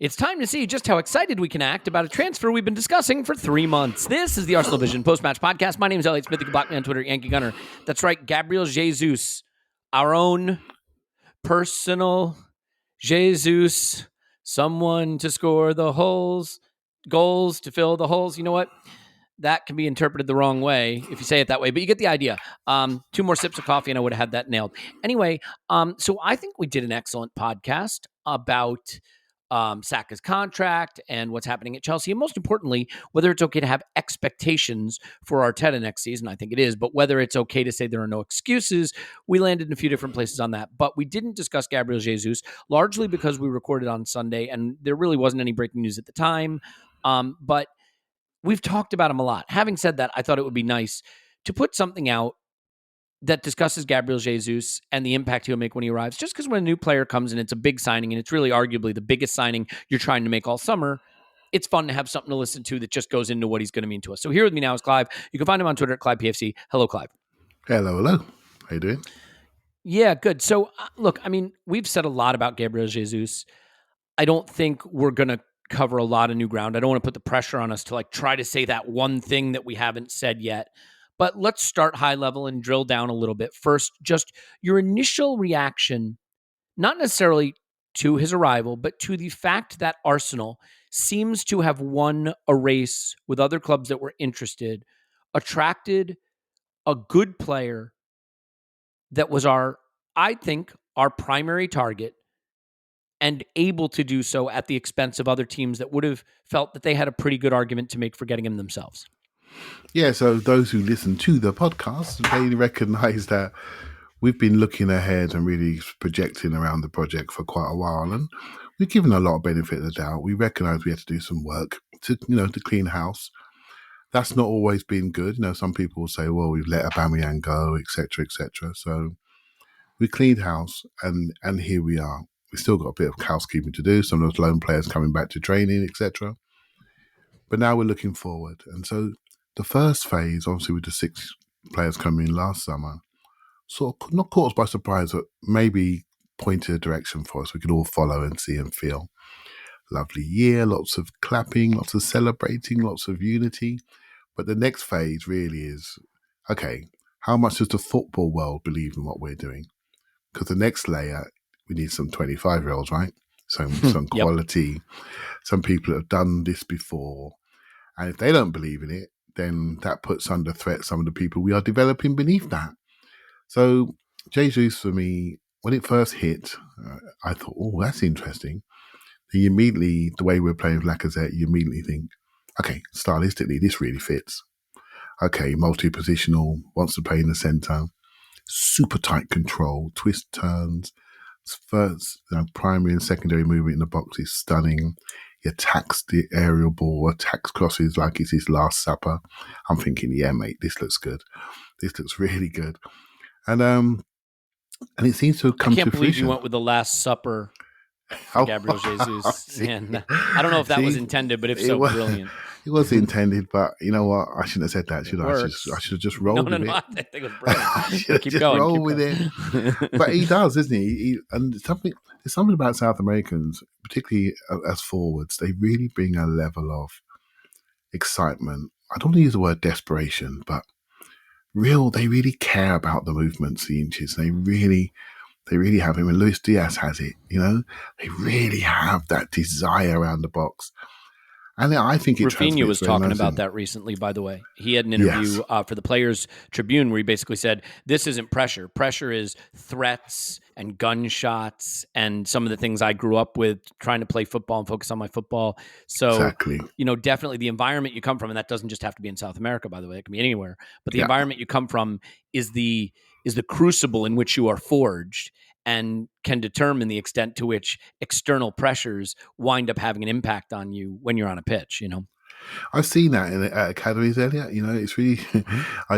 It's time to see just how excited we can act about a transfer we've been discussing for 3 months. This is the Arsenal Vision post-match podcast. My name is Elliot Smith. You can block me on Twitter, Yankee Gunner. That's right, Gabriel Jesus, our own personal Jesus, someone to score the goals to fill the holes. You know what? That can be interpreted the wrong way if you say it that way, but you get the idea. 2 more sips of coffee and I would have had that nailed. Anyway, so I think we did an excellent podcast about Saka's contract and what's happening at Chelsea. And most importantly, whether it's okay to have expectations for Arteta next season. I think it is, but whether it's okay to say there are no excuses, we landed in a few different places on that. But we didn't discuss Gabriel Jesus, largely because we recorded on Sunday and there really wasn't any breaking news at the time. But we've talked about him a lot. Having said that, I thought it would be nice to put something out that discusses Gabriel Jesus and the impact he'll make when he arrives. Just because when a new player comes in, it's a big signing, and it's really arguably the biggest signing you're trying to make all summer. It's fun to have something to listen to that just goes into what he's going to mean to us. So here with me now is Clive. You can find him on Twitter at ClivePFC. Hello, Clive. Hello. How you doing? Yeah, good. So, look, I mean, we've said a lot about Gabriel Jesus. I don't think we're going to cover a lot of new ground. I don't want to put the pressure on us to try to say that one thing that we haven't said yet. But let's start high level and drill down a little bit. First, just your initial reaction, not necessarily to his arrival, but to the fact that Arsenal seems to have won a race with other clubs that were interested, attracted a good player that was I think, our primary target, and able to do so at the expense of other teams that would have felt that they had a pretty good argument to make for getting him themselves. Yeah, so those who listen to the podcast, they recognise that we've been looking ahead and really projecting around the project for quite a while, and we've given a lot of benefit of the doubt. We recognise we had to do some work to clean house. That's not always been good. Some people will say, well, we've let Aubameyang go, etc., etc. So we cleaned house, and here we are. We've still got a bit of housekeeping to do. Some of those loan players coming back to training, etc. But now we're looking forward. And so the first phase, obviously with the 6 players coming in last summer, sort of not caught us by surprise, but maybe pointed a direction for us we could all follow and see and feel. Lovely year, lots of clapping, lots of celebrating, lots of unity. But the next phase really is, okay, how much does the football world believe in what we're doing? Because the next layer, we need some 25-year-olds, right? Some quality. Yep. Some people have done this before. And if they don't believe in it, then that puts under threat some of the people we are developing beneath that. So Jesus, for me, when it first hit, I thought, oh, that's interesting. Then you immediately, the way we're playing with Lacazette, you immediately think, okay, stylistically, this really fits. Okay, multi-positional, wants to play in the centre, super tight control, twist turns, first primary and secondary movement in the box is stunning. He attacks the aerial ball, attacks crosses like it's his last supper. I'm thinking, yeah, mate, this looks good. This looks really good. And it seems to have come to fruition. I can't believe you went with the Last Supper for Gabriel Jesus. And I don't know if that was intended, but if so, brilliant. It was intended, but you know what? I shouldn't have said that, should I? I should have just rolled with it. I think it was brilliant. Keep going. Roll with it. But he does, isn't he? And there's something about South Americans, particularly as forwards, they really bring a level of excitement. I don't want to use the word desperation, but they really care about the movements, the inches. They really have him. And Luis Diaz has it, They really have that desire around the box. And I think Rafinha was talking about that recently, by the way. He had an interview for the Players Tribune where he basically said, this isn't pressure. Pressure is threats and gunshots and some of the things I grew up with, trying to play football and focus on my football. So, exactly. Definitely the environment you come from, and that doesn't just have to be in South America, by the way. It can be anywhere. But the environment you come from is the crucible in which you are forged, and can determine the extent to which external pressures wind up having an impact on you when you're on a pitch, I've seen that at academies, Elliot. It's really,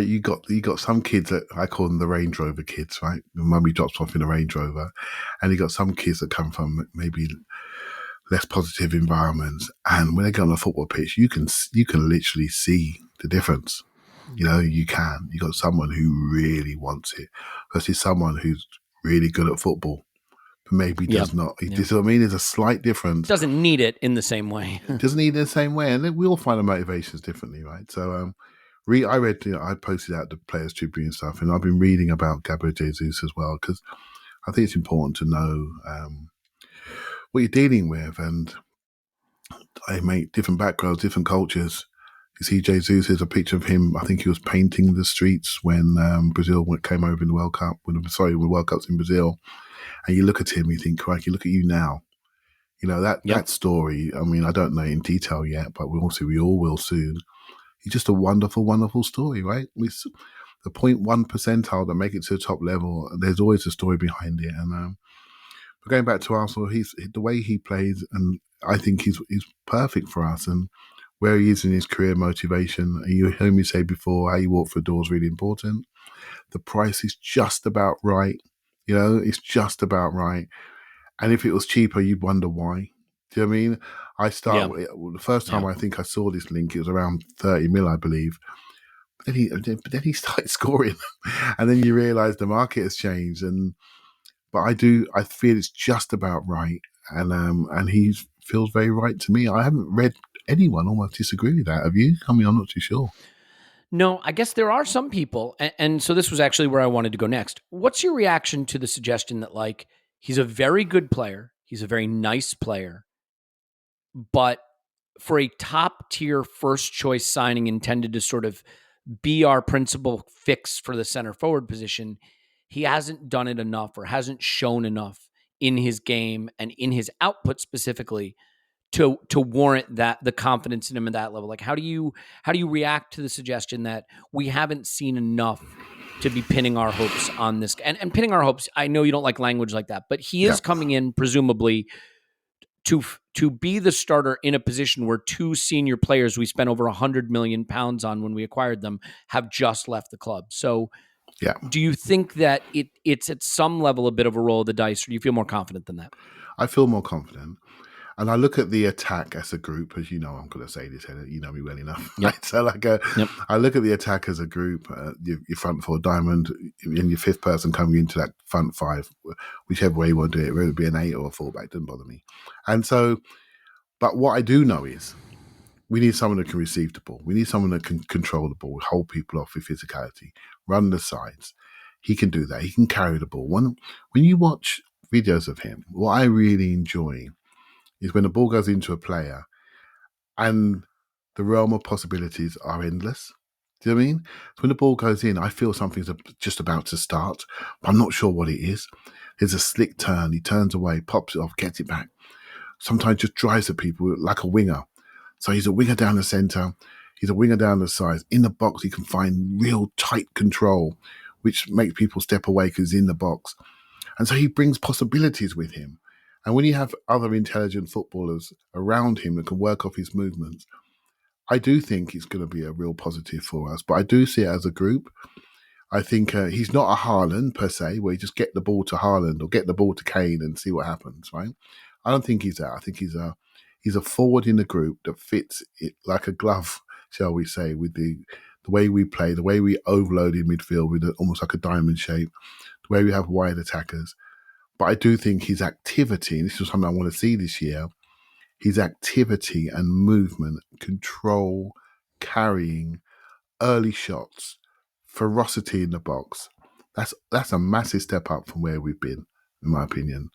you got some kids that I call them the Range Rover kids, right? Mummy drops off in a Range Rover, and you got some kids that come from maybe less positive environments, and when they get on a football pitch, you can literally see the difference. You got someone who really wants it versus someone who's really good at football, maybe does not. You see what I mean? There's a slight difference. Doesn't need it in the same way. Doesn't need it in the same way, and we all find the motivations differently, right? So, I read, I posted out the Players Tribune and stuff, and I've been reading about Gabriel Jesus as well, because I think it's important to know what you're dealing with, and I make different backgrounds, different cultures. You see, Jesus, there's a picture of him. I think he was painting the streets when Brazil came over in the World Cup. When the World Cup's in Brazil, and you look at him, you think, crikey, look at you now. You know, that story. I mean, I don't know in detail yet, but we all will soon. It's just a wonderful, wonderful story, right? It's the 0.1 percentile that make it to the top level. There's always a story behind it, and but going back to Arsenal, the way he plays, and I think he's perfect for us. And where he is in his career motivation, you heard me say before, how you walk through the door is really important. The price is just about right. You know, it's just about right. And if it was cheaper, you'd wonder why. Do you know what I mean? The first time I think I saw this link, it was around 30 mil, I believe. But then he started scoring, and then you realise the market has changed. But I feel it's just about right, and he feels very right to me. I haven't read anyone almost disagree with that. Have you? I mean, I'm not too sure. No, I guess there are some people, and so this was actually where I wanted to go next. What's your reaction to the suggestion that, like, he's a very good player, he's a very nice player, but for a top tier first choice signing intended to sort of be our principal fix for the center forward position, he hasn't done it enough or hasn't shown enough in his game and in his output specifically to warrant that the confidence in him at that level? Like, how do you react to the suggestion that we haven't seen enough to be pinning our hopes on this? And pinning our hopes, I know you don't like language like that, but he is coming in presumably to be the starter in a position where two senior players we spent over £100 million on when we acquired them have just left the club. So do you think that it's at some level a bit of a roll of the dice, or do you feel more confident than that? I feel more confident. And I look at the attack as a group, as you know, I'm going to say this, you know me well enough. Yep. Right? So I look at the attack as a group, your front four diamond, and your fifth person coming into that front five, whichever way you want to do it, whether it be an 8 or a fullback, doesn't bother me. And so, but what I do know is we need someone that can receive the ball. We need someone that can control the ball, hold people off with physicality, run the sides. He can do that. He can carry the ball. When you watch videos of him, what I really enjoy is when the ball goes into a player and the realm of possibilities are endless. Do you know what I mean? So when the ball goes in, I feel something's just about to start, but I'm not sure what it is. There's a slick turn. He turns away, pops it off, gets it back. Sometimes just drives at people like a winger. So he's a winger down the centre. He's a winger down the sides. In the box, he can find real tight control, which makes people step away because he's in the box. And so he brings possibilities with him. And when you have other intelligent footballers around him that can work off his movements, I do think it's going to be a real positive for us. But I do see it as a group. I think he's not a Haaland per se, where you just get the ball to Haaland or get the ball to Kane and see what happens, right? I don't think he's that. I think he's a forward in the group that fits it like a glove, shall we say, with the way we play, the way we overload in midfield with almost like a diamond shape, the way we have wide attackers. But I do think his activity, and this is something I want to see this year, his activity and movement, control, carrying, early shots, ferocity in the box, that's a massive step up from where we've been, in my opinion.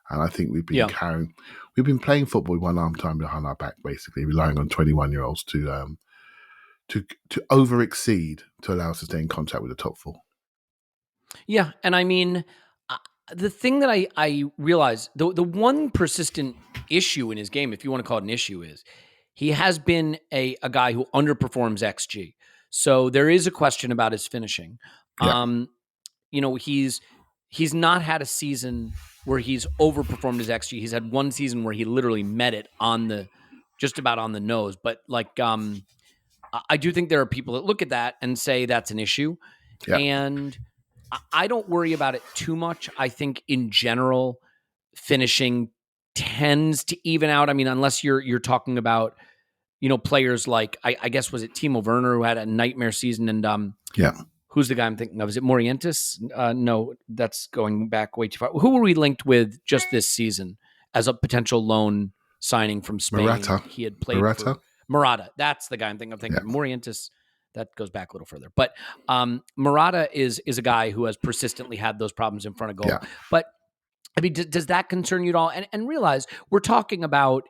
And I think we've been playing football with one arm time behind our back, basically, relying on 21-year-olds to over exceed to allow us to stay in contact with the top four. Yeah, and I mean, the thing that I realize, the one persistent issue in his game, if you want to call it an issue, is he has been a guy who underperforms XG. So there is a question about his finishing. Yeah. He's not had a season where he's overperformed his XG. He's had one season where he literally met it just about on the nose. But I do think there are people that look at that and say that's an issue. Yeah. And I don't worry about it too much. I think in general, finishing tends to even out. I mean, unless you're talking about, players like, I guess, was it Timo Werner who had a nightmare season, and Who's the guy I'm thinking of? Is it Morientes? No, that's going back way too far. Who were we linked with just this season as a potential loan signing from Spain? Morata. He had played Morata. for Murata. That's the guy I'm thinking of. Yeah. Morientes, that goes back a little further. But Murata is a guy who has persistently had those problems in front of goal. Yeah. But I mean, does that concern you at all? And realize we're talking about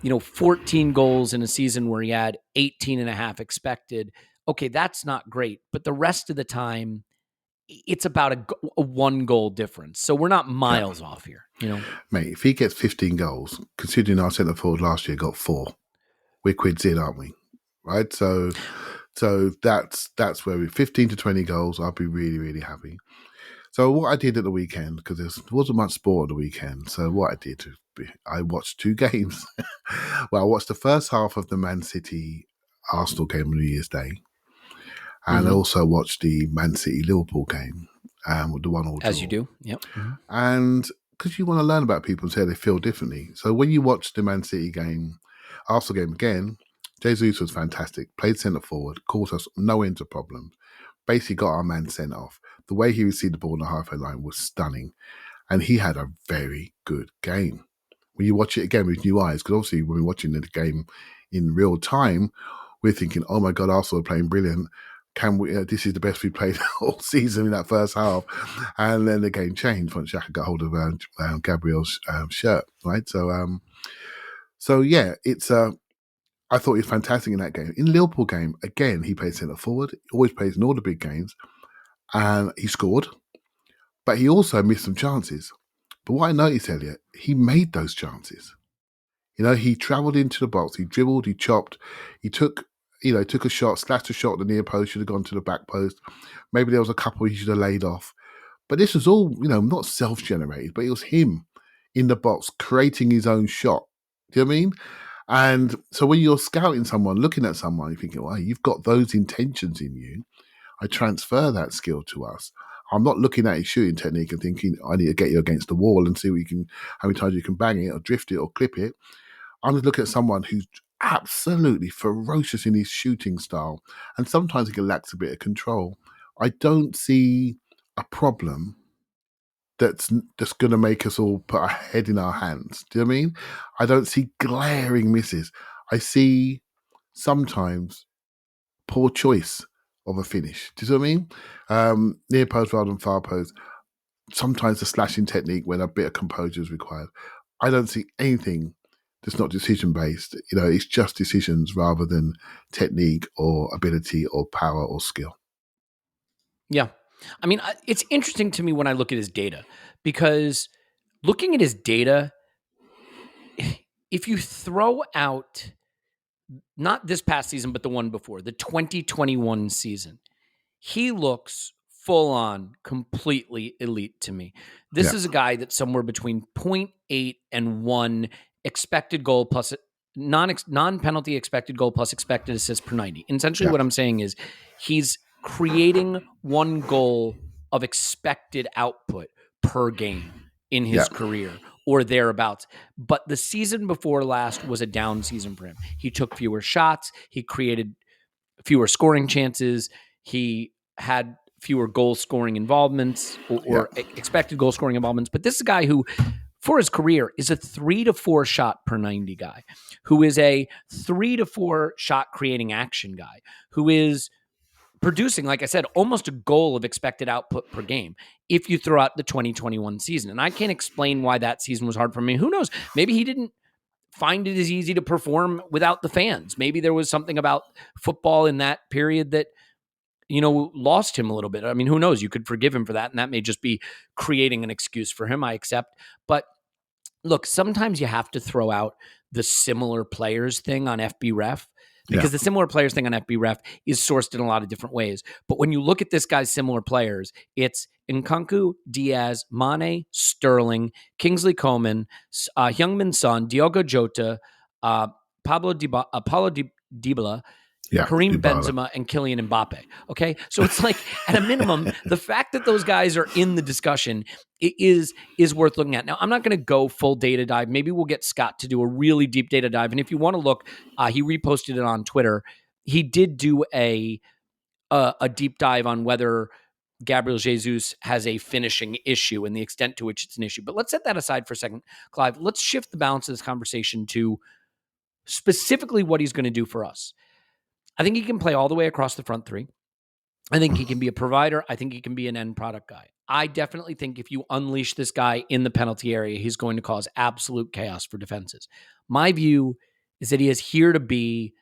14 goals in a season where he had 18 and a half expected. Okay, that's not great. But the rest of the time, it's about a one goal difference. So we're not miles off here, Mate, if he gets 15 goals, considering our centre forward last year got 4, we're quids in, aren't we? Right? So that's where 15 to 20 goals, I'll be really, really happy. So what I did at the weekend, because there wasn't much sport at the weekend, so what I did, I watched 2 games. Well, I watched the first half of the Man City Arsenal game on New Year's Day, and I also watched the Man City Liverpool game, with the 1-1 draw. As you do, yep. And because you want to learn about people and see how they feel differently. So when you watch the Man City game, Arsenal game again, Jesus was fantastic, played centre forward, caused us no end of problems, basically got our man sent off. The way he received the ball on the halfway line was stunning. And he had a very good game. When you watch it again with new eyes, because obviously when we're watching the game in real time, we're thinking, oh my God, Arsenal are playing brilliant. Can we? This is the best we played all season in that first half. And then the game changed once Xhaka got hold of Gabriel's shirt, right? So yeah, I thought he was fantastic in that game. In the Liverpool game, again, he played centre forward. He always plays in all the big games. And he scored. But he also missed some chances. But what I noticed, Elliot, he made those chances. He travelled into the box. He dribbled. He chopped. He took a shot, slashed a shot at the near post, should have gone to the back post. Maybe there was a couple he should have laid off. But this was all, not self-generated, but it was him in the box creating his own shot. Do you know what I mean? And so when you're scouting someone, looking at someone, you're thinking, well, you've got those intentions in you. I transfer that skill to us. I'm not looking at his shooting technique and thinking, I need to get you against the wall and see how many times you can bang it or drift it or clip it. I'm just looking at someone who's absolutely ferocious in his shooting style. And sometimes he lacks a bit of control. I don't see a problem that's going to make us all put our head in our hands. Do you know what I mean? I don't see glaring misses. I see sometimes poor choice of a finish. Do you see what I mean? Near post rather than far post. Sometimes the slashing technique when a bit of composure is required. I don't see anything that's not decision based. It's just decisions rather than technique or ability or power or skill. Yeah. I mean, it's interesting to me when I look at his data, because looking at his data, if you throw out not this past season, but the one before, the 2021 season, he looks full on, completely elite to me. This is a guy that's somewhere between 0.8 and 1 expected goal plus non-penalty expected goal plus expected assists per 90. And essentially what I'm saying is he's creating 1 goal of expected output per game in his career or thereabouts. But the season before last was a down season for him. He took fewer shots. He created fewer scoring chances. He had fewer goal scoring involvements or expected goal scoring involvements. But this is a guy who, for his career, is a 3 to 4 shot per 90 guy, who is a 3 to 4 shot creating action guy, who is producing, like I said, almost a goal of expected output per game if you throw out the 2021 season. And I can't explain why that season was hard for me. Who knows? Maybe he didn't find it as easy to perform without the fans. Maybe there was something about football in that period that, lost him a little bit. I mean, who knows? You could forgive him for that, and that may just be creating an excuse for him, I accept. But look, sometimes you have to throw out the similar players thing on FBref, because the similar players thing on FBref is sourced in a lot of different ways. But when you look at this guy's similar players, it's Nkunku, Diaz, Mane, Sterling, Kingsley Coman, Heung-min Son, Diogo Jota, Paulo Dybala, Karim Benzema, and Kylian Mbappe. Okay, so it's like, at a minimum, the fact that those guys are in the discussion is worth looking at. Now, I'm not going to go full data dive. Maybe we'll get Scott to do a really deep data dive. And if you want to look, he reposted it on Twitter. He did do a a deep dive on whether Gabriel Jesus has a finishing issue and the extent to which it's an issue. But let's set that aside for a second, Clive. Let's shift the balance of this conversation to specifically what he's going to do for us. I think he can play all the way across the front three. I think he can be a provider. I think he can be an end product guy. I definitely think if you unleash this guy in the penalty area, he's going to cause absolute chaos for defenses. My view is that he is here to be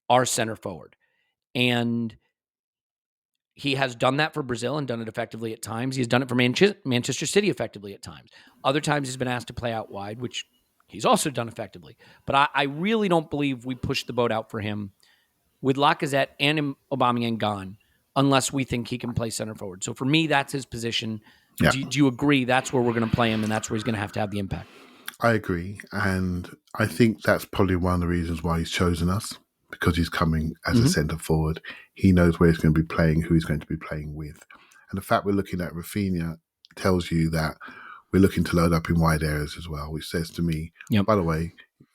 our center forward. And he has done that for Brazil and done it effectively at times. He's done it for Manchester City effectively at times. Other times he's been asked to play out wide, which he's also done effectively. But I really don't believe we pushed the boat out for him with Lacazette and Aubameyang gone unless we think he can play center forward. So for me, that's his position. Yeah. Do you agree that's where we're going to play him and that's where he's going to have the impact? I agree. And I think that's probably one of the reasons why he's chosen us, because he's coming as a centre forward. He knows where he's going to be playing, who he's going to be playing with. And the fact we're looking at Rafinha tells you that we're looking to load up in wide areas as well, which says to me, by the way,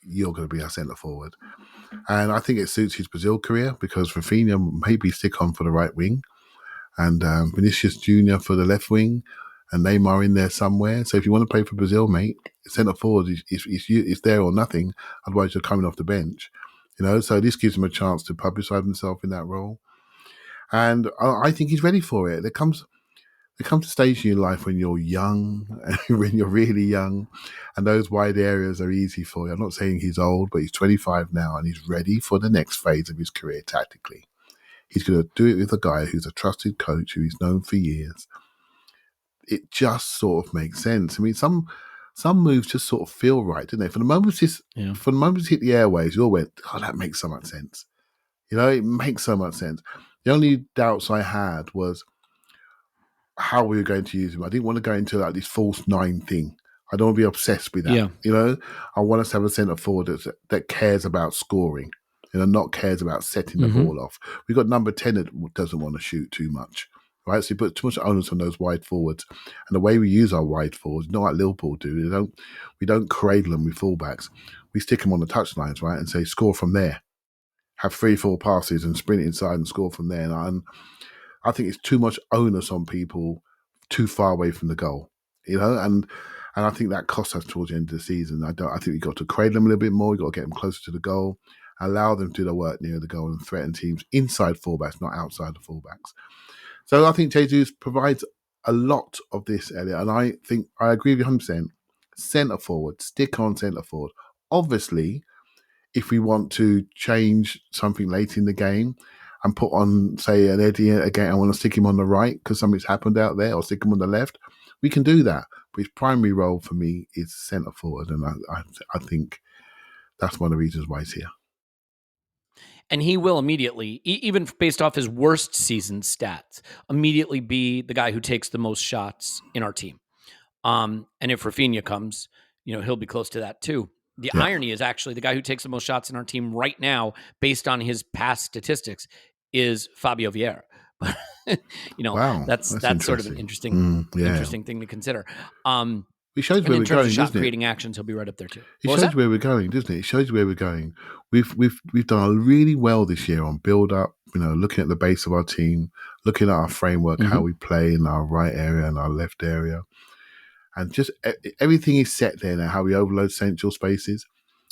you're going to be our centre forward. And I think it suits his Brazil career because Rafinha maybe stick on for the right wing and Vinicius Jr. for the left wing and Neymar in there somewhere. So if you want to play for Brazil, mate, centre forward is there or nothing. Otherwise, you're coming off the bench. So this gives him a chance to publicise himself in that role. And I think he's ready for it. There comes a stage in your life when you're young, when you're really young, and those wide areas are easy for you. I'm not saying he's old, but he's 25 now and he's ready for the next phase of his career tactically. He's going to do it with a guy who's a trusted coach who he's known for years. It just sort of makes sense. I mean, some moves just sort of feel right, don't they? For the moment it hit the airways, you all went, "Oh, that makes so much sense." It makes so much sense. The only doubts I had was how we were going to use him. I didn't want to go into like this false nine thing. I don't want to be obsessed with that. Yeah. I want us to have a centre forward that cares about scoring, not cares about setting the ball off. We've got number 10 that doesn't want to shoot too much, right? So you put too much onus on those wide forwards. And the way we use our wide forwards, not like Liverpool do, we don't cradle them with fullbacks. We stick them on the touchlines, right? And say, score from there. Have 3-4 passes and sprint inside and score from there. And I think it's too much onus on people too far away from the goal, and I think that cost us towards the end of the season. I think we got to cradle them a little bit more. We got to get them closer to the goal, allow them to do their work near the goal and threaten teams inside fullbacks, not outside the fullbacks. So I think Jesus provides a lot of this, Elliot, and I think I agree with you 100%. Centre forward, stick on centre forward. Obviously, if we want to change something late in the game and put on, say, an Eddie again, I want to stick him on the right because something's happened out there, or stick him on the left, we can do that. But his primary role for me is centre forward, and I think that's one of the reasons why he's here. And he will immediately, even based off his worst season stats, immediately be the guy who takes the most shots in our team. And if Rafinha comes, he'll be close to that too. The irony is actually the guy who takes the most shots in our team right now, based on his past statistics, is Fabio Vieira. Wow, that's sort of an interesting thing to consider. It shows where we're going, shot creating actions, he'll be right up there too. It shows where we're going, doesn't it? It shows where we're going. We've done really well this year on build up. Looking at the base of our team, looking at our framework, how we play in our right area and our left area, and just everything is set there now. How we overload central spaces,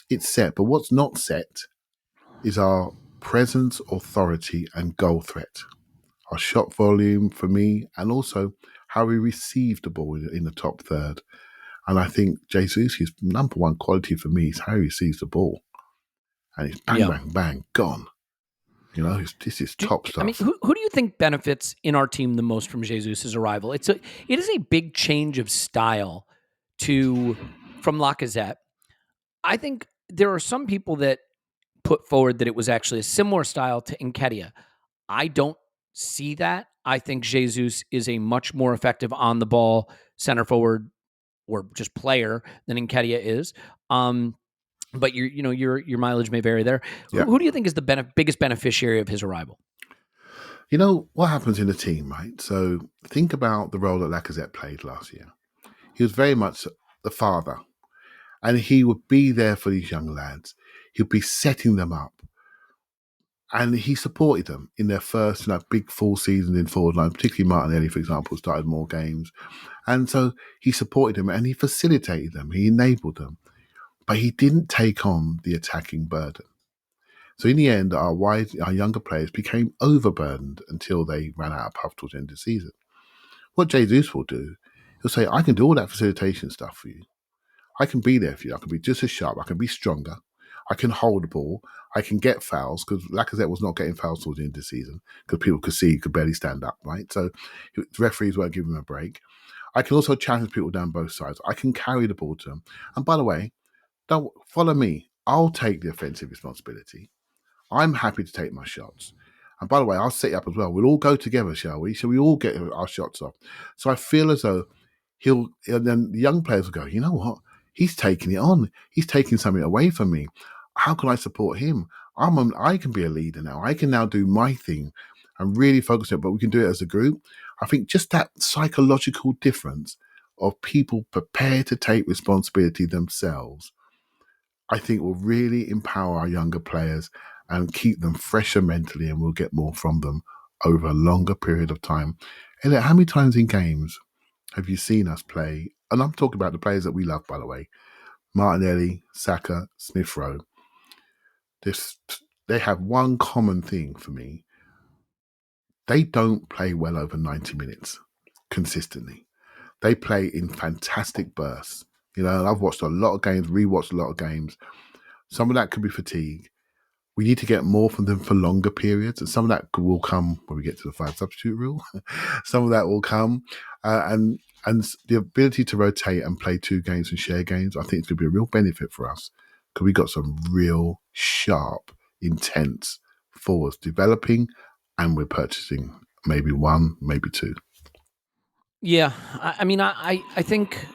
it's set. But what's not set is our presence, authority, and goal threat. Our shot volume for me, and also how we receive the ball in the top third. And I think Jesus, his number one quality for me is how he receives the ball. And it's bang, bang, bang, gone. This is top stuff. I mean, who do you think benefits in our team the most from Jesus' arrival? It is a big change of style from Lacazette. I think there are some people that put forward that it was actually a similar style to Nketiah. I don't see that. I think Jesus is a much more effective on the ball center forward or just player than Nketiah is. But your mileage may vary there. Yeah. Who do you think is the biggest beneficiary of his arrival? What happens in a team, right? So think about the role that Lacazette played last year. He was very much the father, and he would be there for these young lads. He'd be setting them up. And he supported them in their first big full season in forward line, particularly Martinelli, for example, started more games. And so he supported them and he facilitated them, he enabled them, but he didn't take on the attacking burden. So in the end, our younger players became overburdened until they ran out of puff towards the end of the season. What Jesus will do, he'll say, I can do all that facilitation stuff for you. I can be there for you. I can be just as sharp. I can be stronger. I can hold the ball. I can get fouls because Lacazette was not getting fouls towards the end of the season because people could see he could barely stand up, right? So the referees weren't giving him a break. I can also challenge people down both sides. I can carry the ball to them. And by the way, don't follow me. I'll take the offensive responsibility. I'm happy to take my shots. And by the way, I'll set you up as well. We'll all go together, shall we? Shall we all get our shots off? So I feel as though and then the young players will go, you know what? He's taking it on. He's taking something away from me. How can I support him? I can be a leader now. I can now do my thing and really focus on it, but we can do it as a group. I think just that psychological difference of people prepared to take responsibility themselves, I think will really empower our younger players and keep them fresher mentally, and we'll get more from them over a longer period of time. Elliot, how many times in games have you seen us play? And I'm talking about the players that we love, by the way. Martinelli, Saka, Smith Rowe. They have one common thing for me. They don't play well over 90 minutes consistently. They play in fantastic bursts. I've watched a lot of games, rewatched a lot of games. Some of that could be fatigue. We need to get more from them for longer periods, and some of that will come when we get to the 5 substitute rule. Some of that will come, and the ability to rotate and play 2 games and share games, I think it's going to be a real benefit for us because we got some real sharp, intense forwards developing, and we're purchasing maybe 1, maybe 2. Yeah, I think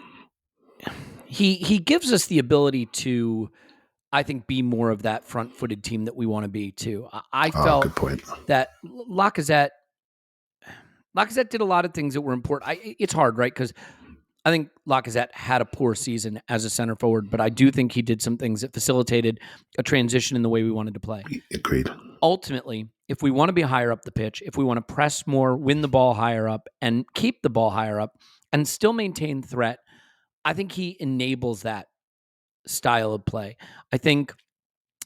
he gives us the ability to, I think, be more of that front-footed team that we want to be too. I felt good point. that Lacazette did a lot of things that were important. It's hard, right? Because I think Lacazette had a poor season as a center forward, but I do think he did some things that facilitated a transition in the way we wanted to play. Agreed. Ultimately, if we want to be higher up the pitch, if we want to press more, win the ball higher up, and keep the ball higher up, and still maintain threat, I think he enables that style of play. I think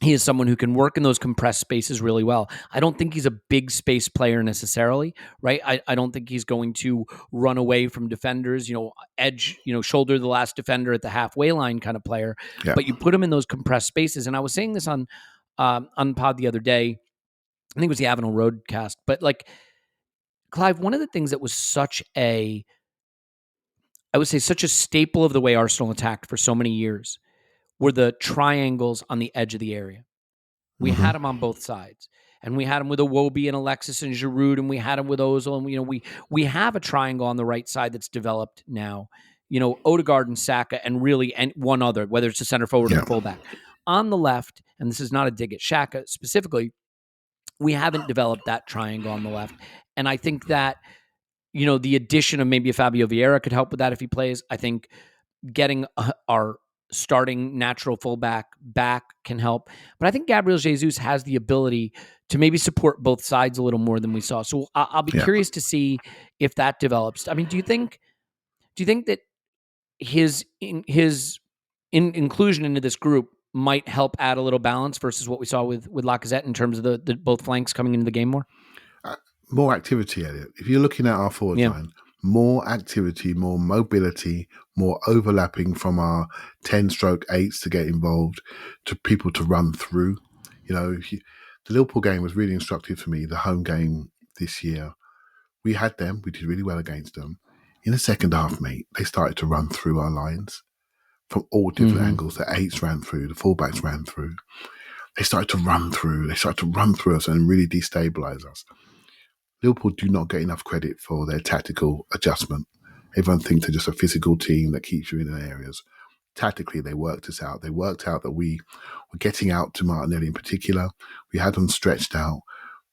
he is someone who can work in those compressed spaces really well. I don't think he's a big space player necessarily, right? I don't think he's going to run away from defenders, edge, shoulder the last defender at the halfway line kind of player. Yeah. But you put him in those compressed spaces. And I was saying this on Pod the other day. I think it was the Avenel Roadcast. But like, Clive, one of the things that was such a staple of the way Arsenal attacked for so many years were the triangles on the edge of the area. We had them on both sides. And we had them with Iwobi and Alexis and Giroud, and we had them with Ozil. And, we have a triangle on the right side that's developed now. Odegaard and Saka, and really and one other, whether it's a center forward or fullback. On the left, and this is not a dig at Xhaka specifically, we haven't developed that triangle on the left. And I think that, the addition of maybe a Fabio Vieira could help with that if he plays. I think getting our starting natural fullback back can help. But I think Gabriel Jesus has the ability to maybe support both sides a little more than we saw. So I'll be curious to see if that develops. I mean, do you think that his inclusion into this group might help add a little balance versus what we saw with Lacazette in terms of the both flanks coming into the game more? More activity, Elliot. If you're looking at our forward line, more activity, more mobility, more overlapping from our 10-8s to get involved, to people to run through. The Liverpool game was really instructive for me, the home game this year. We had them. We did really well against them. In the second half, mate, they started to run through our lines from all different angles. The 8s ran through, the fullbacks ran through. They started to run through. They started to run through us and really destabilise us. Liverpool do not get enough credit for their tactical adjustment. Everyone thinks they're just a physical team that keeps you in areas. Tactically, they worked us out. They worked out that we were getting out to Martinelli in particular. We had them stretched out.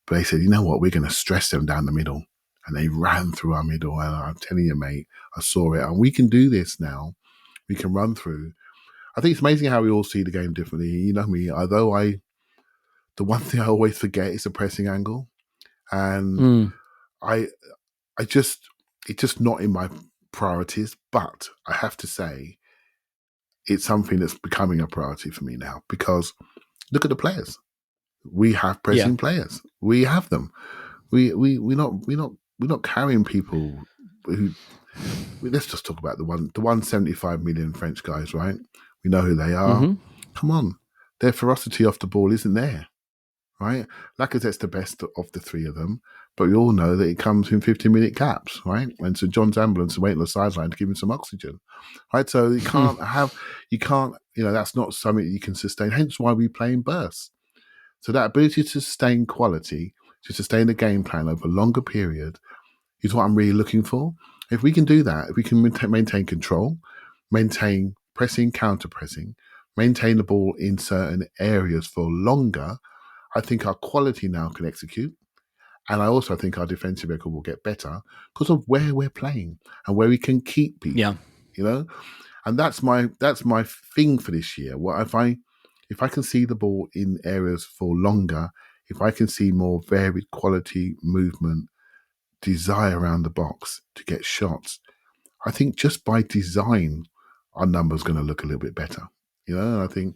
But they said, you know what, we're going to stress them down the middle. And they ran through our middle. And I'm telling you, mate, I saw it. And we can do this now. We can run through. I think it's amazing how we all see the game differently. You know me, although I the one thing I always forget is the pressing angle, and I just it's just not in my priorities. But I have to say, it's something that's becoming a priority for me now because look at the players. We have pressing players. We have them. We're not carrying people who. Let's just talk about the 175 million French guys, right? We know who they are. Mm-hmm. Come on, their ferocity off the ball isn't there, right? Lacazette's the best of the three of them, but we all know that it comes in 50-minute caps, right? And so John's ambulance is waiting on the sideline to give him some oxygen, right? So you can't, that's not something that you can sustain. Hence why we play in bursts. So that ability to sustain quality, to sustain the game plan over a longer period is what I'm really looking for. If we can do that, if we can maintain control, maintain pressing, counter-pressing, maintain the ball in certain areas for longer, I think our quality now can execute. And I also think our defensive record will get better because of where we're playing and where we can keep people. Yeah. And that's my thing for this year. What if I can see the ball in areas for longer, if I can see more varied quality movement, desire around the box to get shots, I think just by design, our number's going to look a little bit better. And I think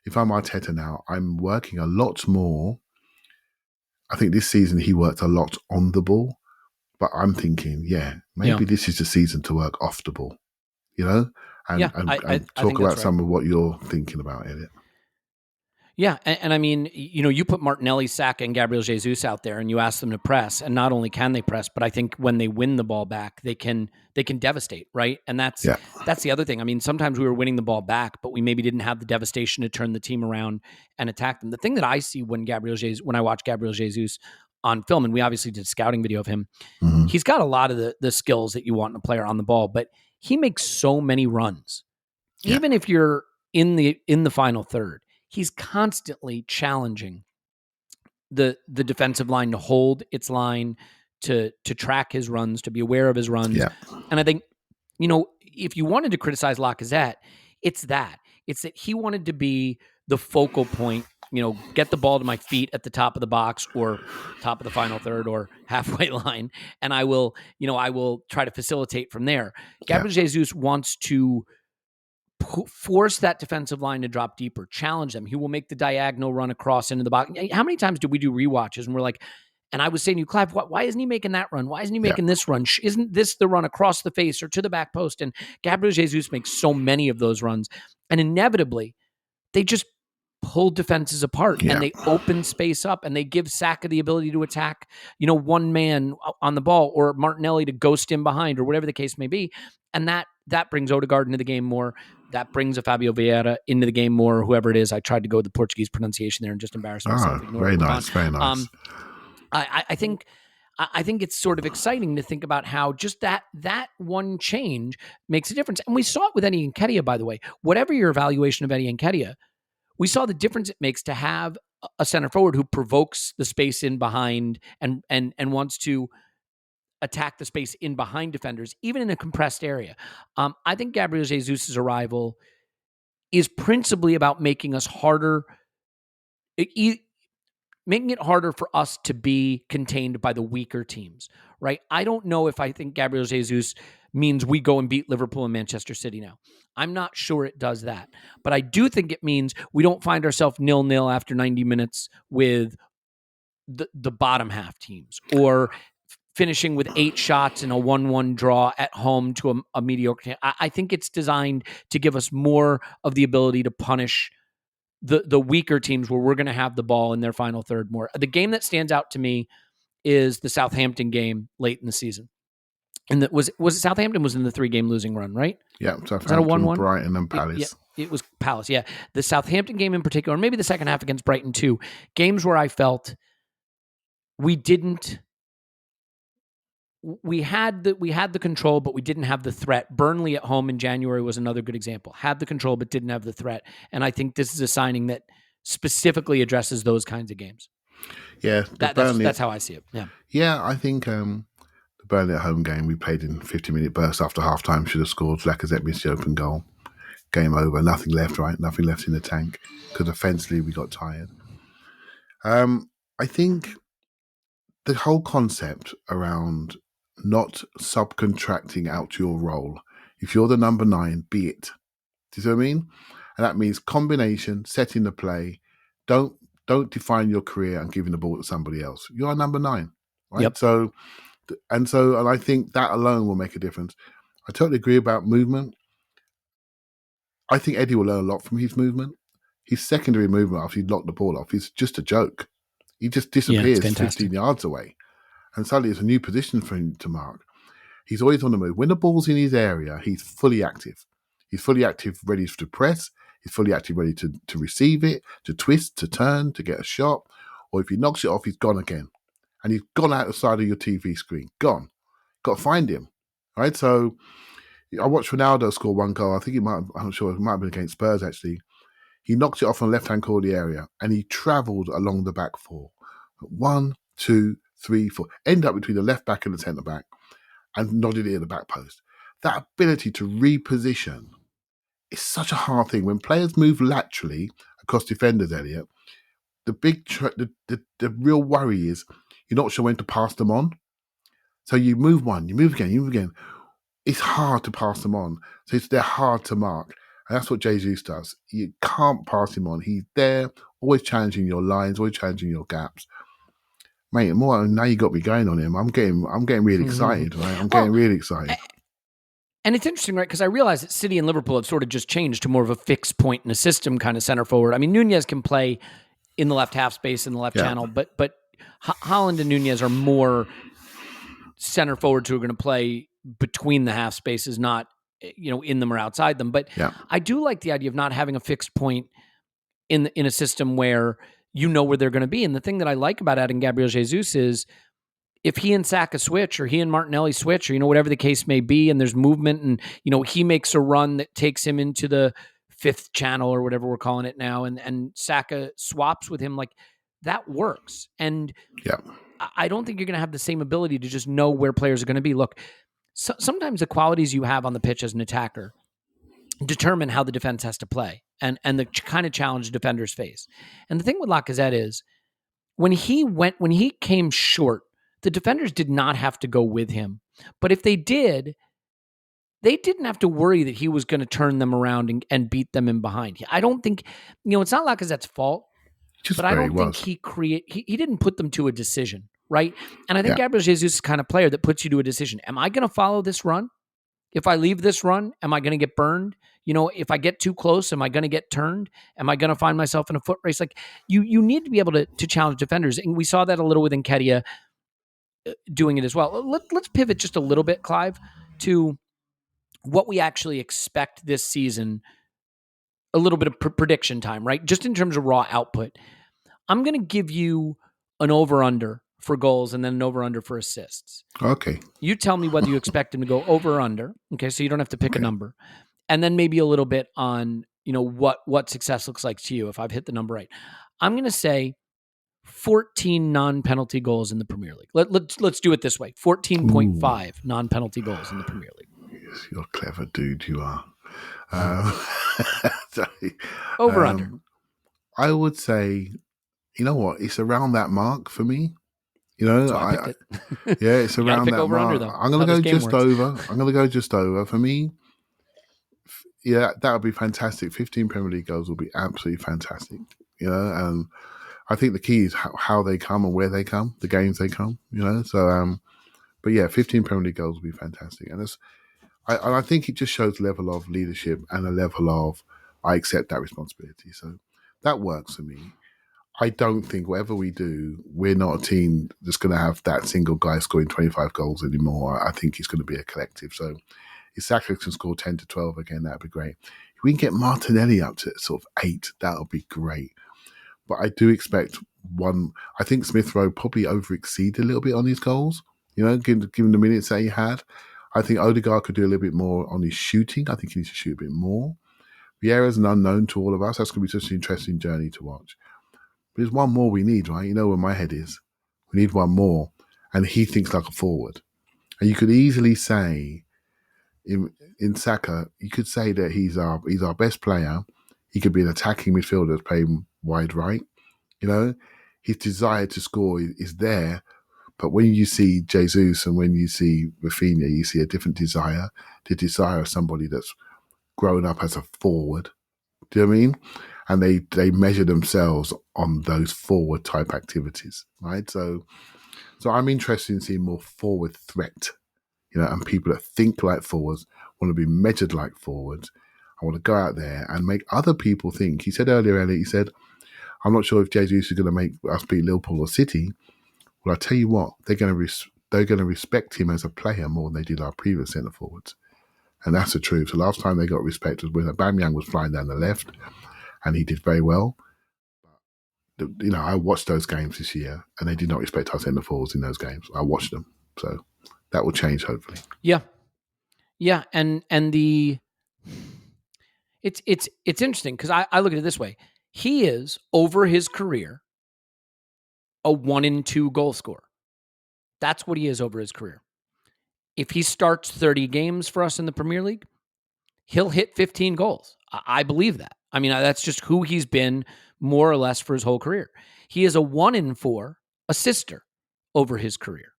if I'm Arteta now, I'm working a lot more. I think this season he worked a lot on the ball, but I'm thinking, maybe this is the season to work off the ball, and talk about some of what you're thinking about, Elliot. Yeah, and I mean, you put Martinelli, Saka, and Gabriel Jesus out there, and you ask them to press, and not only can they press, but I think when they win the ball back, they can devastate, right? And that's the other thing. I mean, sometimes we were winning the ball back, but we maybe didn't have the devastation to turn the team around and attack them. The thing that I see when I watch Gabriel Jesus on film, and we obviously did a scouting video of him, he's got a lot of the skills that you want in a player on the ball, but he makes so many runs, even if you're in the final third. He's constantly challenging the defensive line to hold its line, to track his runs, to be aware of his runs. Yeah. And I think, if you wanted to criticize Lacazette, it's that he wanted to be the focal point, get the ball to my feet at the top of the box or top of the final third or halfway line. And I will try to facilitate from there. Gabriel Jesus wants to force that defensive line to drop deeper, challenge them. He will make the diagonal run across into the box. How many times do we do rewatches and we're like, and I was saying to you, Clive, why isn't he making that run? Why isn't he making this run? Isn't this the run across the face or to the back post? And Gabriel Jesus makes so many of those runs. And inevitably, they just pull defenses apart and they open space up and they give Saka the ability to attack, one man on the ball or Martinelli to ghost in behind or whatever the case may be. And that brings Odegaard into the game more. That brings a Fabio Vieira into the game more, whoever it is. I tried to go with the Portuguese pronunciation there and just embarrass myself. Very nice, very nice. I think it's sort of exciting to think about how just that one change makes a difference. And we saw it with Eddie Nketiah, by the way. Whatever your evaluation of Eddie Nketiah, we saw the difference it makes to have a center forward who provokes the space in behind and wants to attack the space in behind defenders, even in a compressed area. I think Gabriel Jesus' arrival is principally about making us harder, making it harder for us to be contained by the weaker teams, right? I don't know if I think Gabriel Jesus means we go and beat Liverpool and Manchester City now. I'm not sure it does that. But I do think it means we don't find ourselves 0-0 after 90 minutes with the bottom half teams, or finishing with 8 shots in a 1-1 draw at home to a mediocre team. I think it's designed to give us more of the ability to punish the weaker teams where we're going to have the ball in their final third more. The game that stands out to me is the Southampton game late in the season. And was it Southampton was in the 3-game losing run, right? Yeah, Southampton, Brighton, and Palace. It was Palace, yeah. The Southampton game in particular, and maybe the second half against Brighton too, games where I felt we had the control, but we didn't have the threat. Burnley at home in January was another good example. Had the control, but didn't have the threat. And I think this is a signing that specifically addresses those kinds of games. Yeah, that's how I see it. Yeah. Yeah, I think the Burnley at home game, we played in 50-minute bursts after half-time, should have scored. Lacazette missed the open goal. Game over. Nothing left, right? Nothing left in the tank. Because offensively, we got tired. I think the whole concept around not subcontracting out your role. If you're the number 9, be it. Do you see what I mean? And that means combination, setting the play. Don't don't define your career and giving the ball to somebody else. You're a number 9, right? Yep. So I think that alone will make a difference. I totally agree about movement. I think Eddie will learn a lot from his movement. His secondary movement after he knocked the ball off is just a joke. He just Yeah, it's disappears fantastic. 15 yards away. And suddenly it's a new position for him to mark. He's always on the move. When the ball's in his area, he's fully active. He's fully active, ready to press. He's fully active, ready to receive it, to twist, to turn, to get a shot. Or if he knocks it off, he's gone again. And he's gone out the side of your TV screen. Gone. Got to find him. Right? So I watched Ronaldo score one goal. I think I'm not sure, it might have been against Spurs actually. He knocked it off on the left-hand corner of the area and he travelled along the back four. 1, 2, 3, 4. End up between the left back and the centre back and nodded it at the back post. That ability to reposition is such a hard thing. When players move laterally across defenders, Elliot, the real worry is you're not sure when to pass them on. So you move one, you move again, you move again. It's hard to pass them on. So they're hard to mark. And that's what Jesus does. You can't pass him on. He's there, always challenging your lines, always challenging your gaps. Mate, more now you got me going on him. I'm getting really excited, right? I'm getting really excited. And it's interesting, right? Because I realize that City and Liverpool have sort of just changed to more of a fixed point in a system kind of center forward. I mean, Nunez can play in the left half space in the left channel, but Haaland and Nunez are more center forwards who are going to play between the half spaces, not in them or outside them. But I do like the idea of not having a fixed point in a system where you know where they're going to be. And the thing that I like about adding Gabriel Jesus is if he and Saka switch or he and Martinelli switch or, whatever the case may be, and there's movement and, he makes a run that takes him into the fifth channel or whatever we're calling it now, and Saka swaps with him, like that works. And I don't think you're going to have the same ability to just know where players are going to be. Look, sometimes the qualities you have on the pitch as an attacker determine how the defense has to play and the kind of challenge defenders face. And the thing with Lacazette is when he came short, the defenders did not have to go with him. But if they did, they didn't have to worry that he was going to turn them around and beat them in behind. I don't think, it's not Lacazette's fault, but I don't think he didn't put them to a decision, right? And I think Gabriel Jesus is the kind of player that puts you to a decision. Am I going to follow this run? If I leave this run, am I going to get burned? If I get too close, am I going to get turned? Am I going to find myself in a foot race? Like you need to be able to challenge defenders. And we saw that a little with Nketiah doing it as well. Let's pivot just a little bit, Clive, to what we actually expect this season. A little bit of prediction time, right? Just in terms of raw output. I'm going to give you an over-under for goals and then an over-under for assists. Okay. You tell me whether you expect him to go over or under. Okay, so you don't have to pick a number. And then maybe a little bit on, what success looks like to you if I've hit the number right. I'm going to say 14 non-penalty goals in the Premier League. Let's do it this way. 14.5 non-penalty goals in the Premier League. Yes, you're a clever dude, you are. Over under. I would say, you know what? It's around that mark for me. So I picked it. It's around that over mark. under, though. I'm going to go just over. I'm going to go just over. For me, that would be fantastic. 15 Premier League goals would be absolutely fantastic. And I think the key is how they come and where they come, the games they come. So but 15 Premier League goals would be fantastic. And I think it just shows a level of leadership and a level of I accept that responsibility. So that works for me. I don't think whatever we do, we're not a team that's going to have that single guy scoring 25 goals anymore. I think it's going to be a collective. So if Saka can score 10 to 12 again, that'd be great. If we can get Martinelli up to sort of 8, that would be great. But I do expect one. I think Smith Rowe probably over-exceeded a little bit on his goals, given the minutes that he had. I think Odegaard could do a little bit more on his shooting. I think he needs to shoot a bit more. Vieira's an unknown to all of us. That's going to be such an interesting journey to watch. But there's one more we need, right? You know where my head is. We need one more. And he thinks like a forward. And you could easily say, in Saka, you could say that he's our best player. He could be an attacking midfielder playing wide right. his desire to score is there. But when you see Jesus and when you see Rafinha, you see a different desire, the desire of somebody that's grown up as a forward. Do you know what I mean? And they measure themselves on those forward type activities, right? So I'm interested in seeing more forward threat, and people that think like forwards, want to be measured like forwards. I want to go out there and make other people think. He said earlier, Elliot, he said, I'm not sure if Jesus is going to make us beat Liverpool or City. Well, I tell you what, they're going to respect him as a player more than they did our previous centre forwards. And that's the truth. The last time they got respect was when Aubameyang was flying down the left, and he did very well. I watched those games this year, and they did not respect our centre forwards in those games. I watched them, so that will change hopefully. Yeah, and it's interesting because I look at it this way: he is over his career a 1-in-2 goal scorer. That's what he is over his career. If he starts 30 games for us in the Premier League, he'll hit 15 goals. I believe that. I mean, that's just who he's been more or less for his whole career. He is a 1-in-4 assister over his career,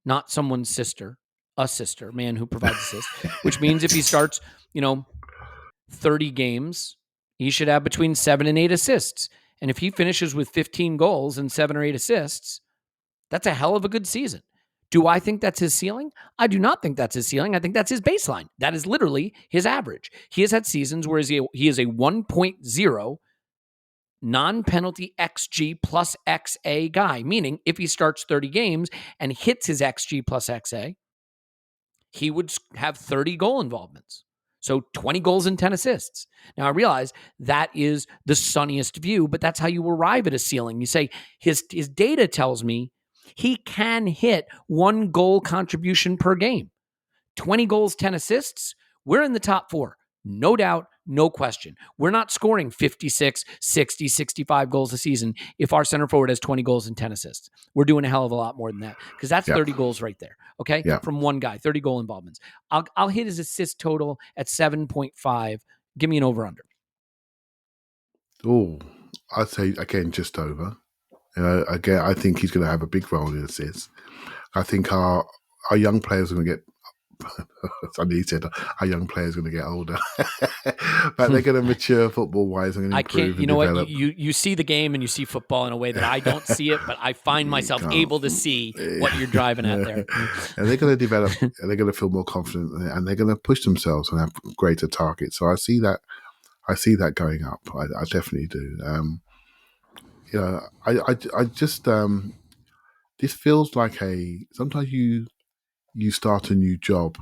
not someone's sister, a sister, man who provides assists, which means if he starts, 30 games, he should have between 7 and 8 assists. And if he finishes with 15 goals and 7 or 8 assists, that's a hell of a good season. Do I think that's his ceiling? I do not think that's his ceiling. I think that's his baseline. That is literally his average. He has had seasons where he is a 1.0 non-penalty XG plus XA guy, meaning if he starts 30 games and hits his XG plus XA, he would have 30 goal involvements. So 20 goals and 10 assists. Now, I realize that is the sunniest view, but that's how you arrive at a ceiling. You say, his data tells me he can hit 1 goal contribution per game. 20 goals, 10 assists. We're in the top 4. No doubt, no question. We're not scoring 56, 60, 65 goals a season if our center forward has 20 goals and 10 assists. We're doing a hell of a lot more than that because that's 30 goals right there, okay? From one guy, 30 goal involvements. I'll hit his assist total at 7.5. Give me an over-under. Oh, I'd say, again, just over. Again, I think he's going to have a big role in assists. I think our young players are going to get Sunday said our young players are going to get older, but they're going to mature football-wise and improve. You know what? You see the game and you see football in a way that I don't see it, but I find myself able to see what you're driving at there. And they're going to develop. And they're going to feel more confident, and they're going to push themselves and have greater targets. So I see that. I see that going up. I definitely do. I just this feels like sometimes you start a new job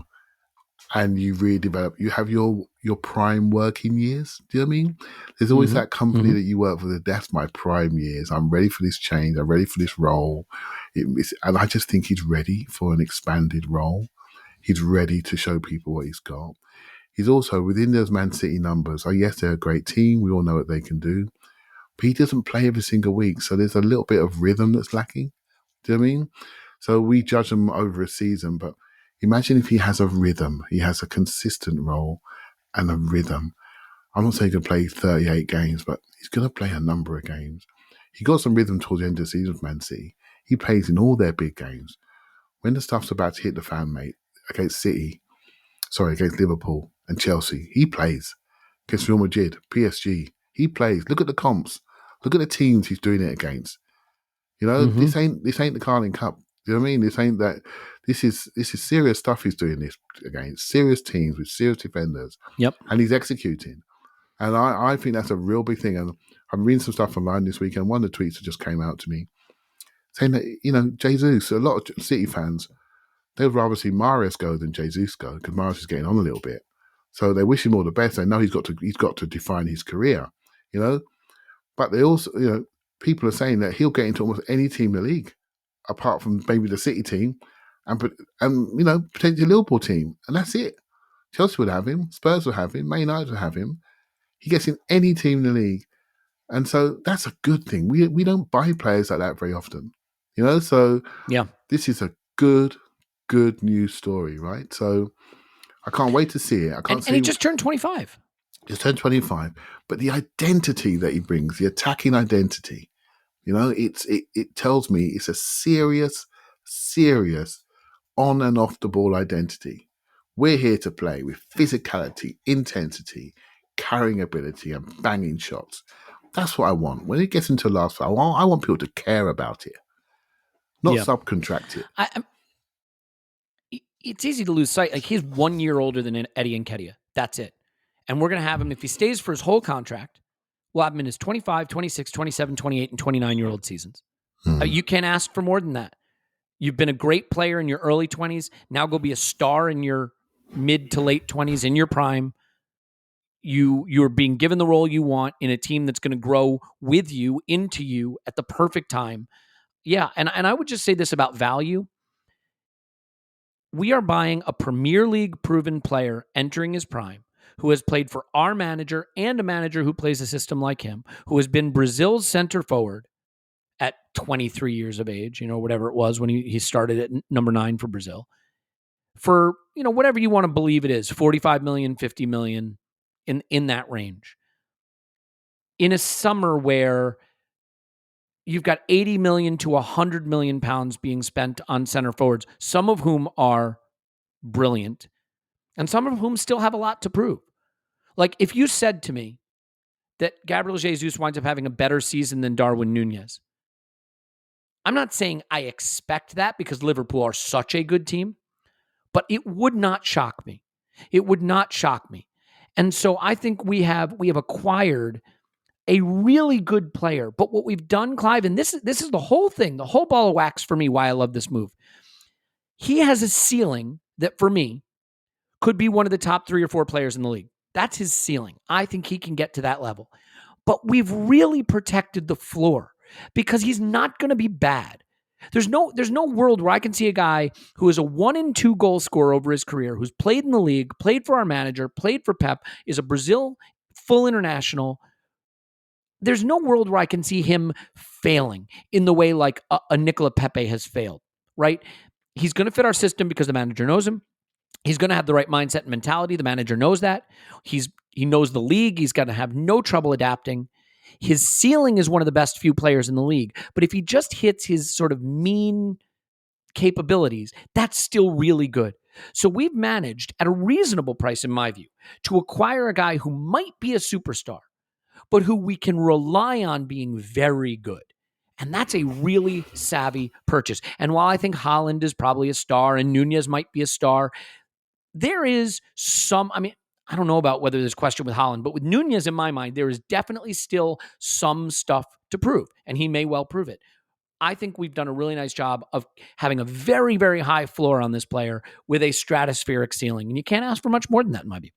and you really develop. You have your prime working years. Do you know what I mean? There's always that company that you work for. That's my prime years. I'm ready for this change. I'm ready for this role. And I just think he's ready for an expanded role. He's ready to show people what he's got. He's also within those Man City numbers. Yes, they're a great team. We all know what they can do. But he doesn't play every single week. So there's a little bit of rhythm that's lacking. Do you know what I mean? So we judge him over a season, but imagine if he has a rhythm. He has a consistent role and a rhythm. I'm not saying he can play 38 games, but he's going to play a number of games. He got some rhythm towards the end of the season with Man City. He plays in all their big games. When the stuff's about to hit the fan, mate, against Liverpool and Chelsea, he plays. Against Real Madrid, PSG, he plays. Look at the comps. Look at the teams he's doing it against. This ain't the Carling Cup. Do you know what I mean? This ain't that. This is serious stuff he's doing this against. Serious teams with serious defenders. Yep. And he's executing. And I think that's a real big thing. And I'm reading some stuff online this weekend. One of the tweets that just came out to me saying that, Jesus, a lot of City fans, they would rather see Mahrez go than Jesus go because Mahrez is getting on a little bit. So they wish him all the best. They know he's got to define his career, But they also, people are saying that he'll get into almost any team in the league, apart from maybe the City team and potentially Liverpool team. And that's it. Chelsea would have him. Spurs would have him. Man United would have him. He gets in any team in the league. And so that's a good thing. We don't buy players like that very often. So this is a good news story, right? So I can't wait to see it. And he just turned 25. Just turned 25. But the identity that he brings, the attacking identity, It tells me it's a serious on and off the ball identity. We're here to play with physicality, intensity, carrying ability, and banging shots. That's what I want. When it gets into last fight, I want people to care about it, not subcontract it. It's easy to lose sight. Like, he's 1 year older than Eddie Nketiah. That's it. And we're going to have him, if he stays for his whole contract, we'll have him in his 25, 26, 27, 28, and 29-year-old seasons. You can't ask for more than that. You've been a great player in your early 20s. Now go be a star in your mid to late 20s, in your prime. You're being given the role you want in a team that's going to grow with you, into you at the perfect time. Yeah, and I would just say this about value. We are buying a Premier League proven player entering his prime, who has played for our manager and a manager who plays a system like him, who has been Brazil's center forward at 23 years of age, whatever it was when he started at number 9 for Brazil, for, whatever you want to believe it is, 45 million, 50 million, in that range. In a summer where you've got 80 million to 100 million pounds being spent on center forwards, some of whom are brilliant and some of whom still have a lot to prove. Like, if you said to me that Gabriel Jesus winds up having a better season than Darwin Nunez, I'm not saying I expect that because Liverpool are such a good team, but it would not shock me. It would not shock me. And so I think we have acquired a really good player. But what we've done, Clive, and this is the whole thing, the whole ball of wax for me, why I love this move. He has a ceiling that, for me, could be one of the top 3 or 4 players in the league. That's his ceiling. I think he can get to that level. But we've really protected the floor because he's not going to be bad. There's no world where I can see a guy who is a 1-2 goal scorer over his career, who's played in the league, played for our manager, played for Pep, is a Brazil full international. There's no world where I can see him failing in the way like a Nicola Pepe has failed, right? He's going to fit our system because the manager knows him. He's going to have the right mindset and mentality. The manager knows that. He knows the league. He's going to have no trouble adapting. His ceiling is one of the best few players in the league. But if he just hits his sort of mean capabilities, that's still really good. So we've managed at a reasonable price, in my view, to acquire a guy who might be a superstar, but who we can rely on being very good. And that's a really savvy purchase. And while I think Haaland is probably a star and Nunez might be a star, there is some, I don't know about whether there's a question with Haaland, but with Nunez, in my mind, there is definitely still some stuff to prove, and he may well prove it. I think we've done a really nice job of having a very, very high floor on this player with a stratospheric ceiling, and you can't ask for much more than that, in my view.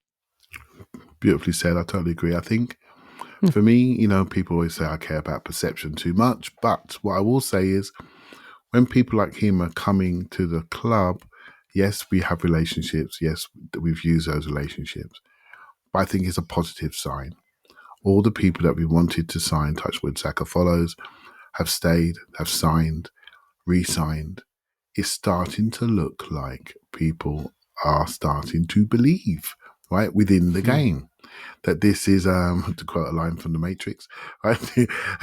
Beautifully said. I totally agree. I think for me, people always say I care about perception too much, but what I will say is when people like him are coming to the club, yes, we have relationships. Yes, we've used those relationships. But I think it's a positive sign. All the people that we wanted to sign, Touchwood Saka follows, have stayed, have signed, re-signed. It's starting to look like people are starting to believe, right, within the game. That this is, to quote a line from The Matrix, right?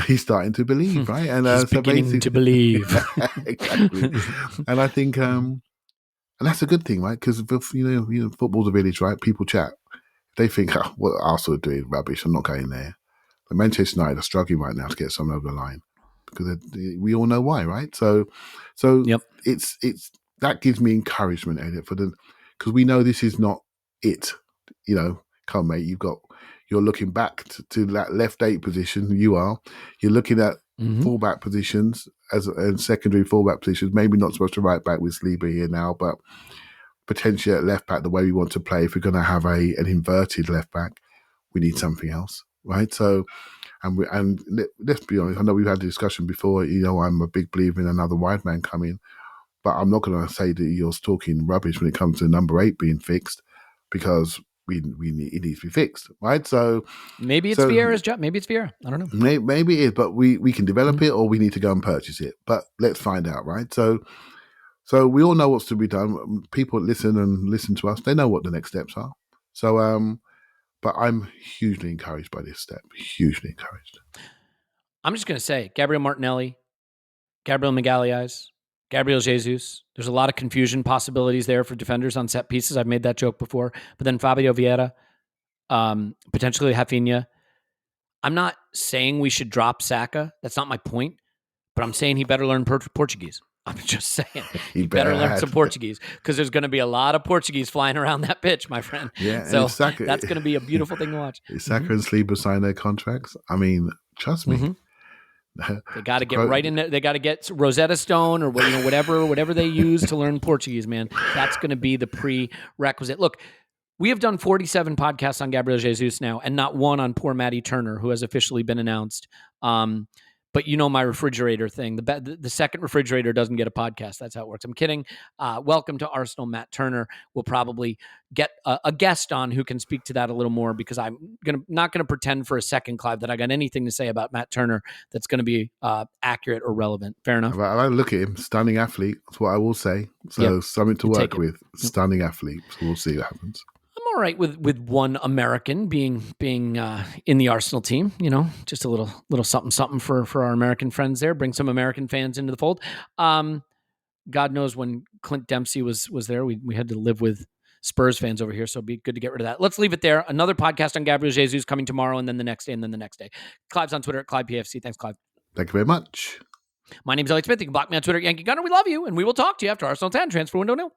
He's starting to believe, right? And he's beginning to believe. Exactly. And I think, and that's a good thing, right? Because football's a village, right? People chat. They think, what Arsenal are doing, rubbish. I'm not going there. But Manchester United are struggling right now to get someone over the line because we all know why, right? So yep. it's that gives me encouragement, Elliot, because we know this is not it. Come on, mate, you're looking back to that left 8 position. You're looking at fullback positions and secondary fullback positions. Maybe not so much to right back with Saliba here now, but potentially at left back, the way we want to play. If we're going to have an inverted left back, we need something else, right? So, and let's be honest. I know we've had a discussion before. I'm a big believer in another wide man coming, but I'm not going to say that you're talking rubbish when it comes to number 8 being fixed, because it needs to be fixed, right? So maybe it's Vieira's job. Maybe it's Vieira. I don't know. Maybe it is, but we can develop it, or we need to go and purchase it. But let's find out, right? So we all know what's to be done. People listen to us. They know what the next steps are. So, but I'm hugely encouraged by this step. Hugely encouraged. I'm just going to say Gabriel Martinelli, Gabriel Magalhaes, Gabriel Jesus. There's a lot of confusion possibilities there for defenders on set pieces. I've made that joke before. But then Fabio Vieira, potentially Rafinha. I'm not saying we should drop Saka. That's not my point. But I'm saying he better learn Portuguese. I'm just saying he better learn some Portuguese because there's going to be a lot of Portuguese flying around that pitch, my friend. Yeah, so that's going to be a beautiful thing to watch. Saka and Saliba sign their contracts. I mean, trust me. They got to get right in there. They got to get Rosetta Stone or whatever they use to learn Portuguese, man. That's going to be the prerequisite. Look, we have done 47 podcasts on Gabriel Jesus now, and not one on poor Matty Turner, who has officially been announced. But you know my refrigerator thing. The second refrigerator doesn't get a podcast. That's how it works. I'm kidding. Welcome to Arsenal, Matt Turner. We'll probably get a guest on who can speak to that a little more because I'm not going to pretend for a second, Clive, that I got anything to say about Matt Turner that's going to be accurate or relevant. Fair enough? I look at him. Stunning athlete. That's what I will say. So something to work with. Stunning athlete. So we'll see what happens. All right, with one American being in the Arsenal team, just a little something for our American friends there. Bring some American fans into the fold. God knows when Clint Dempsey was there, we had to live with Spurs fans over here, so it'd be good to get rid of that. Let's leave it there. Another podcast on Gabriel Jesus coming tomorrow, and then the next day, and then the next day. Clive's on Twitter at ClivePFC. Thanks, Clive. Thank you very much. My name's Elliot Smith. You can block me on Twitter at Yankee Gunner. We love you, and we will talk to you after Arsenal 10 transfer window nil.